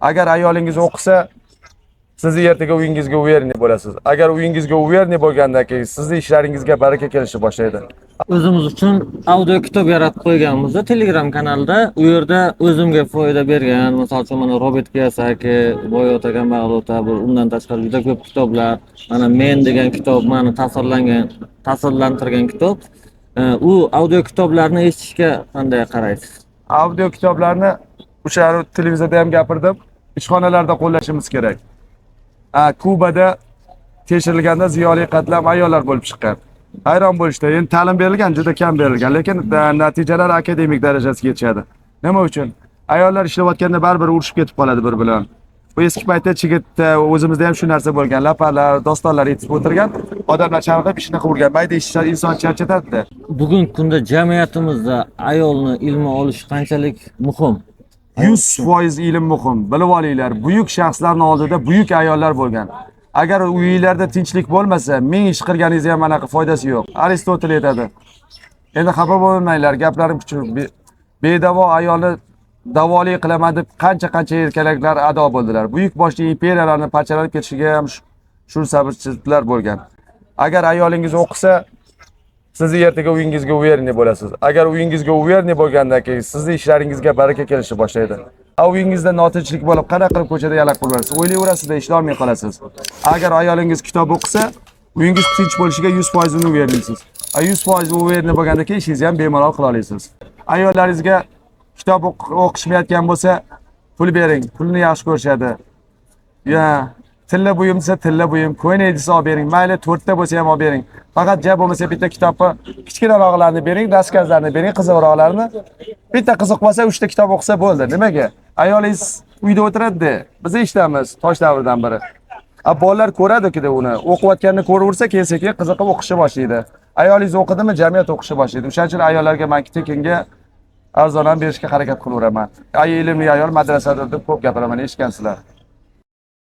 Agar ayolingiz o'qisa, sizni ertaga uyingizga uverniy bo'lasiz. Agar uyingizga uverniy bo'lgandan keyin sizni ishlaringizga baraka kelishni boshlaydi. O'zimiz uchun audio kitob yaratib qo'yganmiz Telegram kanalda. U yerda o'zimga foyda bergan, misol uchun mana Robert Kiyosaki, Boyot Kambag'al bu undan tashqari juda ko'p kitoblar, mana Men degan kitob meni ta'sirlantirgan kitob. U audio kitoblarni eshitishga qanday qaraysiz? Audio kitoblarni o'sha televizorda ham gapirdim, ishxonalarda qo'llashimiz kerak. Kubada tekshirilganda ziyoli qatlam ayollar bo'lib chiqqan. Hayron bo'lishdi. Endi ta'lim berilgan, juda kam berilgan, lekin natijalar akademik darajasiga yetishadi. Nima uchun? Ayollar ishlayotganda baribir urushib ketib qoladi bir bilan. Bu eski paytda chigitda o'zimizda ham shu narsa bo'lgan. Lapalar, dostonlar yetib o'tirgan, odamlar chalg'ib ishini qilgan. Mayda ishlar inson charchatadi. Bugungi kunda jamiyatimizda ayolni ilmi olish qanchalik muhim? 100% ilm muhim. Bilib olinglar, buyuk shaxslarning oldida buyuk ayollar bo'lgan. Agar uyingizda tinchlik bo'lmasa, ming ish qilganingiz ham anaqa foydasi yo'q. Aristotel aytadi. Endi xafa bo'lmanglar, gaplarim kuchli. Bedavo ayolni davoliy qilaman deb qancha erkaklar ado bo'ldilar. Buyuk boshli imperiyalarni parchalanib ketishiga ham shu sababchilar bo'lgan. Agar ayolingiz o'qisa, sizni ertaga uyingizga uverniy bo'lasiz. Agar uyingizga uverniy bo'lgandan keyin sizni ishlaringizga baraka kelishni boshlaydi. Uyingizda notinchlik bo'lib, qanaqa qilib ko'chada yalaq bo'lasiz, o'ylayverasiz-da, ishlay olmay qolasiz. Agar ayolingiz kitob o'qisa, uyingiz tinch bo'lishiga 100% uni uvermaysiz. 100% uverniy bo'lgandan keyin ishingizni ham bemalol qila olasiz. Ayollaringizga kitob o'qishmayotgan bo'lsa, pul bering, pulni yaxshi ko'rishadi. Tilla buyum desa tilla buyum, ko'ylak desa olib bering, mayli 4 ta bo'lsa ham olib bering. Faqat ja bo'lmasa bitta kitobni, kichkinaroqlarni bering, raskazlarni bering, qiziqroqlarni. Bitta qiziq bo'lsa 3 ta kitob o'qisa bo'ldi. Nimaga? Ayolingiz uyda o'tiradi-da, biz ishdamiz, tosh davridan biri. Bolalar ko'radi-ku uni, o'qiyotganini ko'raversa, keyin qiziqib o'qishni boshlaydi. Ayolingiz o'qidimi, jamiyat o'qishni boshlaydi. O'shaning uchun ayollarga men tekinga arzon ham berishga harakat qilaveraman. Ilmli ayol madrasada deb ko'p gapiraman, eshitgansizlar.